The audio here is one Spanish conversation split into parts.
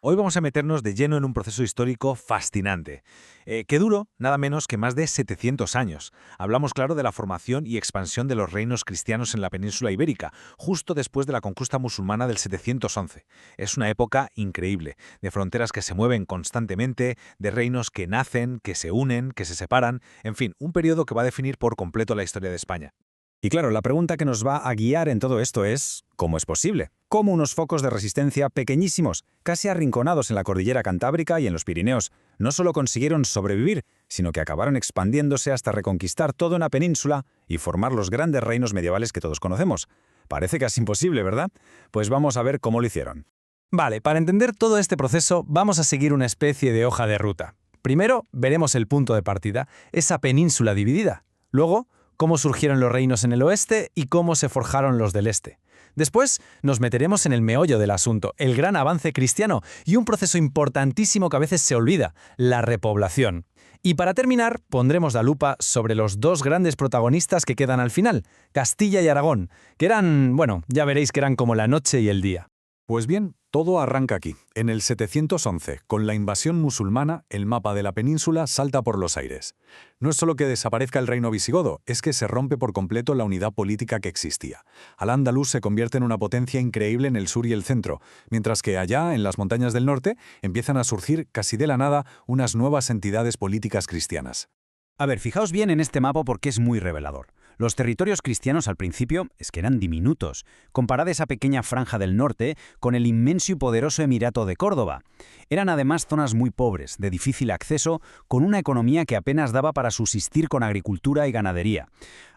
Hoy vamos a meternos de lleno en un proceso histórico fascinante, que duró nada menos que más de 700 años. Hablamos, claro, de la formación y expansión de los reinos cristianos en la península ibérica, justo después de la conquista musulmana del 711. Es una época increíble, de fronteras que se mueven constantemente, de reinos que nacen, que se unen, que se separan, en fin, un periodo que va a definir por completo la historia de España. Y claro, la pregunta que nos va a guiar en todo esto es, ¿cómo es posible? ¿Cómo unos focos de resistencia pequeñísimos, casi arrinconados en la cordillera Cantábrica y en los Pirineos, no solo consiguieron sobrevivir, sino que acabaron expandiéndose hasta reconquistar toda una península y formar los grandes reinos medievales que todos conocemos? Parece casi imposible, ¿verdad? Pues vamos a ver cómo lo hicieron. Vale, para entender todo este proceso vamos a seguir una especie de hoja de ruta. Primero, veremos el punto de partida, esa península dividida. Luego, cómo surgieron los reinos en el oeste y cómo se forjaron los del este. Después, nos meteremos en el meollo del asunto, el gran avance cristiano y un proceso importantísimo que a veces se olvida, la repoblación. Y para terminar, pondremos la lupa sobre los dos grandes protagonistas que quedan al final, Castilla y Aragón, que eran, bueno, ya veréis que eran como la noche y el día. Pues bien, todo arranca aquí. En el 711, con la invasión musulmana, el mapa de la península salta por los aires. No es solo que desaparezca el reino visigodo, es que se rompe por completo la unidad política que existía. Al-Ándalus se convierte en una potencia increíble en el sur y el centro, mientras que allá, en las montañas del norte, empiezan a surgir, casi de la nada, unas nuevas entidades políticas cristianas. A ver, fijaos bien en este mapa porque es muy revelador. Los territorios cristianos al principio es que eran diminutos. Comparad esa pequeña franja del norte con el inmenso y poderoso Emirato de Córdoba. Eran además zonas muy pobres, de difícil acceso, con una economía que apenas daba para subsistir con agricultura y ganadería.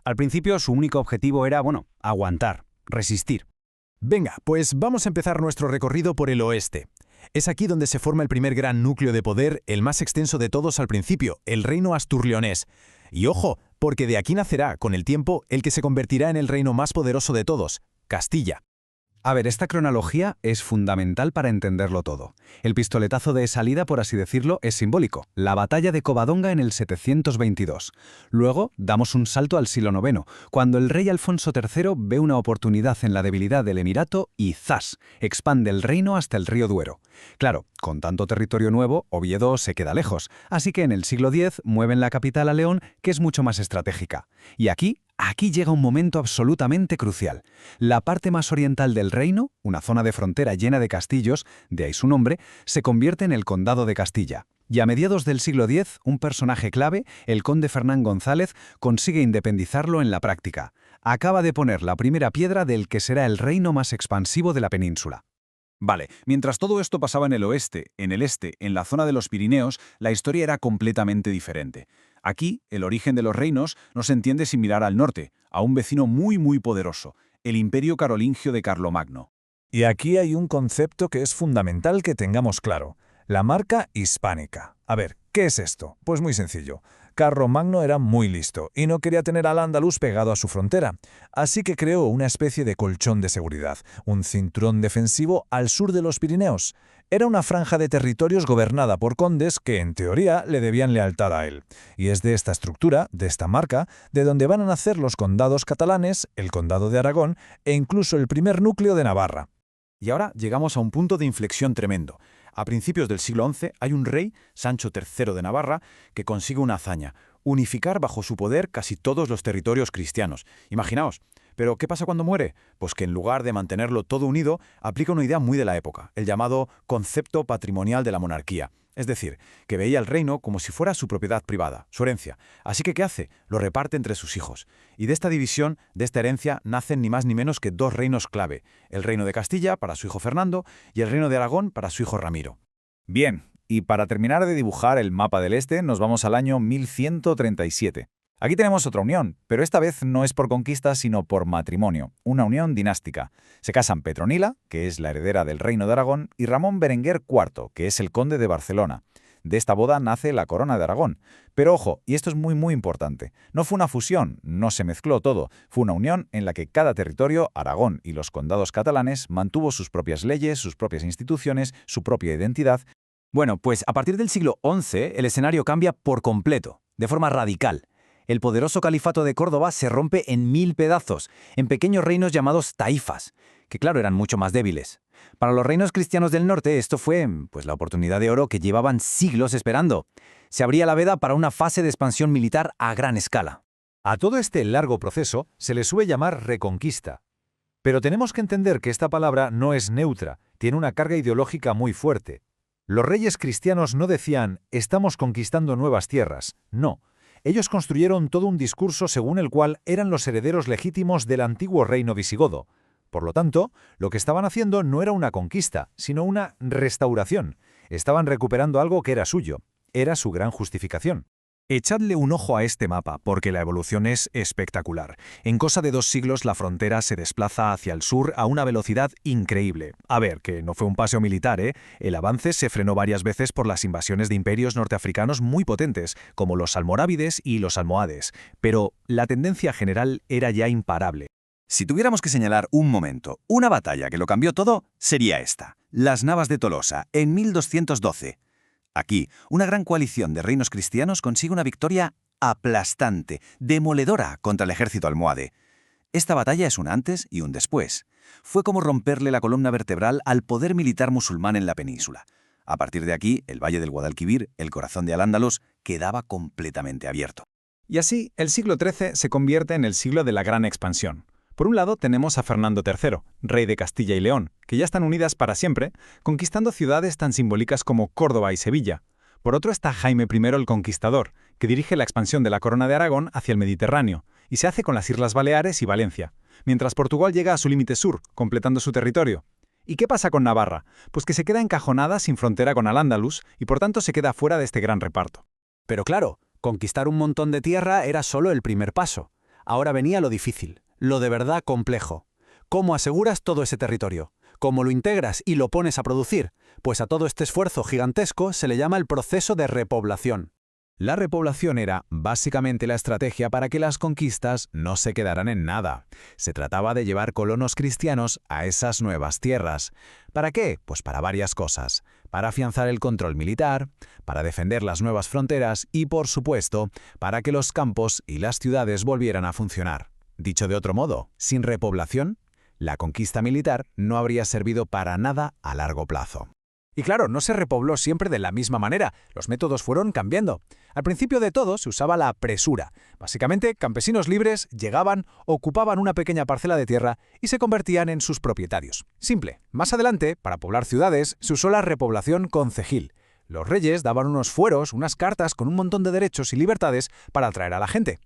Al principio su único objetivo era, aguantar, resistir. Venga, pues vamos a empezar nuestro recorrido por el oeste. Es aquí donde se forma el primer gran núcleo de poder, el más extenso de todos al principio, el reino asturleonés. Y ojo, porque de aquí nacerá, con el tiempo, el que se convertirá en el reino más poderoso de todos, Castilla. A ver, esta cronología es fundamental para entenderlo todo. El pistoletazo de salida, por así decirlo, es simbólico. La batalla de Covadonga en el 722. Luego, damos un salto al siglo IX, cuando el rey Alfonso III ve una oportunidad en la debilidad del Emirato y ¡zas!, expande el reino hasta el río Duero. Claro, con tanto territorio nuevo, Oviedo se queda lejos, así que en el siglo X mueven la capital a León, que es mucho más estratégica. Y Aquí llega un momento absolutamente crucial. La parte más oriental del reino, una zona de frontera llena de castillos, de ahí su nombre, se convierte en el Condado de Castilla. Y a mediados del siglo X, un personaje clave, el conde Fernán González, consigue independizarlo en la práctica. Acaba de poner la primera piedra del que será el reino más expansivo de la península. Vale, mientras todo esto pasaba en el oeste, en el este, en la zona de los Pirineos, la historia era completamente diferente. Aquí, el origen de los reinos no se entiende sin mirar al norte, a un vecino muy poderoso, el Imperio Carolingio de Carlomagno. Y aquí hay un concepto que es fundamental que tengamos claro, la marca hispánica. A ver, ¿qué es esto? Pues muy sencillo. Carlomagno era muy listo y no quería tener al Andaluz pegado a su frontera, así que creó una especie de colchón de seguridad, un cinturón defensivo al sur de los Pirineos. Era una franja de territorios gobernada por condes que, en teoría, le debían lealtad a él. Y es de esta estructura, de esta marca, de donde van a nacer los condados catalanes, el condado de Aragón e incluso el primer núcleo de Navarra. Y ahora llegamos a un punto de inflexión tremendo. A principios del siglo XI hay un rey, Sancho III de Navarra, que consigue una hazaña, unificar bajo su poder casi todos los territorios cristianos. Imaginaos. ¿Pero qué pasa cuando muere? Pues que en lugar de mantenerlo todo unido, aplica una idea muy de la época, el llamado concepto patrimonial de la monarquía. Es decir, que veía el reino como si fuera su propiedad privada, su herencia. Así que, ¿qué hace? Lo reparte entre sus hijos. Y de esta división, de esta herencia, nacen ni más ni menos que dos reinos clave. El reino de Castilla para su hijo Fernando y el reino de Aragón para su hijo Ramiro. Bien, y para terminar de dibujar el mapa del este, nos vamos al año 1137. Aquí tenemos otra unión, pero esta vez no es por conquista, sino por matrimonio, una unión dinástica. Se casan Petronila, que es la heredera del reino de Aragón, y Ramón Berenguer IV, que es el conde de Barcelona. De esta boda nace la corona de Aragón. Pero ojo, y esto es muy importante, no fue una fusión, no se mezcló todo, fue una unión en la que cada territorio, Aragón y los condados catalanes, mantuvo sus propias leyes, sus propias instituciones, su propia identidad. Bueno, pues a partir del siglo XI el escenario cambia por completo, de forma radical. El poderoso califato de Córdoba se rompe en 1000 pedazos, en pequeños reinos llamados taifas, que claro eran mucho más débiles. Para los reinos cristianos del norte esto fue, pues, la oportunidad de oro que llevaban siglos esperando. Se abría la veda para una fase de expansión militar a gran escala. A todo este largo proceso se le suele llamar reconquista. Pero tenemos que entender que esta palabra no es neutra, tiene una carga ideológica muy fuerte. Los reyes cristianos no decían, estamos conquistando nuevas tierras, no. Ellos construyeron todo un discurso según el cual eran los herederos legítimos del antiguo reino visigodo. Por lo tanto, lo que estaban haciendo no era una conquista, sino una restauración. Estaban recuperando algo que era suyo. Era su gran justificación. Echadle un ojo a este mapa, porque la evolución es espectacular. En cosa de 2 siglos la frontera se desplaza hacia el sur a una velocidad increíble. A ver, que no fue un paseo militar, ¿eh? El avance se frenó varias veces por las invasiones de imperios norteafricanos muy potentes, como los almorávides y los almohades. Pero la tendencia general era ya imparable. Si tuviéramos que señalar un momento, una batalla que lo cambió todo, sería esta. Las Navas de Tolosa, en 1212. Aquí, una gran coalición de reinos cristianos consigue una victoria aplastante, demoledora contra el ejército almohade. Esta batalla es un antes y un después. Fue como romperle la columna vertebral al poder militar musulmán en la península. A partir de aquí, el valle del Guadalquivir, el corazón de Al-Ándalus, quedaba completamente abierto. Y así, el siglo XIII se convierte en el siglo de la gran expansión. Por un lado tenemos a Fernando III, rey de Castilla y León, que ya están unidas para siempre, conquistando ciudades tan simbólicas como Córdoba y Sevilla. Por otro está Jaime I el Conquistador, que dirige la expansión de la Corona de Aragón hacia el Mediterráneo, y se hace con las Islas Baleares y Valencia, mientras Portugal llega a su límite sur, completando su territorio. ¿Y qué pasa con Navarra? Pues que se queda encajonada sin frontera con Al-Ándalus y por tanto se queda fuera de este gran reparto. Pero claro, conquistar un montón de tierra era solo el primer paso. Ahora venía lo difícil. Lo de verdad complejo. ¿Cómo aseguras todo ese territorio? ¿Cómo lo integras y lo pones a producir? Pues a todo este esfuerzo gigantesco se le llama el proceso de repoblación. La repoblación era, básicamente, la estrategia para que las conquistas no se quedaran en nada. Se trataba de llevar colonos cristianos a esas nuevas tierras. ¿Para qué? Pues para varias cosas. Para afianzar el control militar, para defender las nuevas fronteras y, por supuesto, para que los campos y las ciudades volvieran a funcionar. Dicho de otro modo, sin repoblación, la conquista militar no habría servido para nada a largo plazo. Y claro, no se repobló siempre de la misma manera, los métodos fueron cambiando. Al principio de todo se usaba la presura. Básicamente, campesinos libres llegaban, ocupaban una pequeña parcela de tierra y se convertían en sus propietarios. Simple. Más adelante, para poblar ciudades, se usó la repoblación concejil. Los reyes daban unos fueros, unas cartas con un montón de derechos y libertades para atraer a la gente.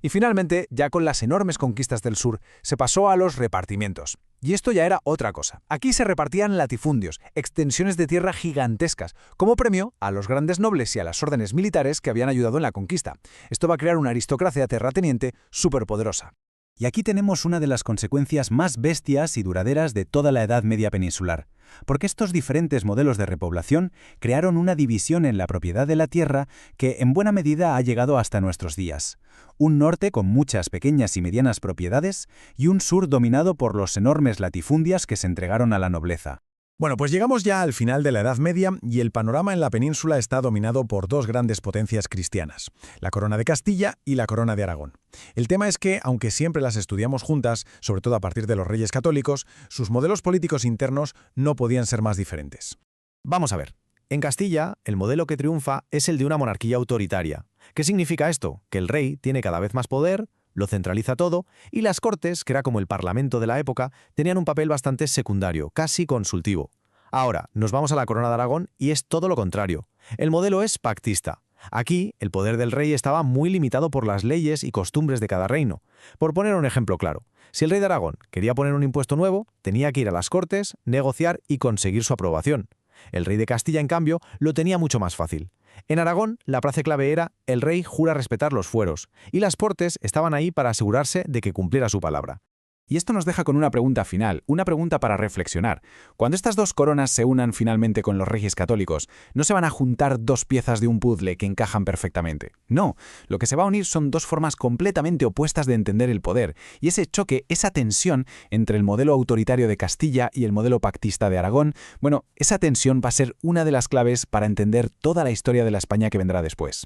Y finalmente, ya con las enormes conquistas del sur, se pasó a los repartimientos. Y esto ya era otra cosa. Aquí se repartían latifundios, extensiones de tierra gigantescas, como premio a los grandes nobles y a las órdenes militares que habían ayudado en la conquista. Esto va a crear una aristocracia terrateniente superpoderosa. Y aquí tenemos una de las consecuencias más bestias y duraderas de toda la Edad Media peninsular, porque estos diferentes modelos de repoblación crearon una división en la propiedad de la tierra que en buena medida ha llegado hasta nuestros días. Un norte con muchas pequeñas y medianas propiedades y un sur dominado por los enormes latifundios que se entregaron a la nobleza. Bueno, pues llegamos ya al final de la Edad Media y el panorama en la península está dominado por 2 grandes potencias cristianas, la Corona de Castilla y la Corona de Aragón. El tema es que, aunque siempre las estudiamos juntas, sobre todo a partir de los reyes católicos, sus modelos políticos internos no podían ser más diferentes. Vamos a ver. En Castilla, el modelo que triunfa es el de una monarquía autoritaria. ¿Qué significa esto? Que el rey tiene cada vez más poder, lo centraliza todo, y las Cortes, que era como el parlamento de la época, tenían un papel bastante secundario, casi consultivo. Ahora, nos vamos a la Corona de Aragón y es todo lo contrario. El modelo es pactista. Aquí, el poder del rey estaba muy limitado por las leyes y costumbres de cada reino. Por poner un ejemplo claro, si el rey de Aragón quería poner un impuesto nuevo, tenía que ir a las Cortes, negociar y conseguir su aprobación. El rey de Castilla, en cambio, lo tenía mucho más fácil. En Aragón, la frase clave era «el rey jura respetar los fueros», y las Cortes estaban ahí para asegurarse de que cumpliera su palabra. Y esto nos deja con una pregunta final, una pregunta para reflexionar. Cuando estas 2 coronas se unan finalmente con los reyes católicos, no se van a juntar 2 piezas de un puzzle que encajan perfectamente. No, lo que se va a unir son 2 formas completamente opuestas de entender el poder, y ese choque, esa tensión entre el modelo autoritario de Castilla y el modelo pactista de Aragón, bueno, esa tensión va a ser una de las claves para entender toda la historia de la España que vendrá después.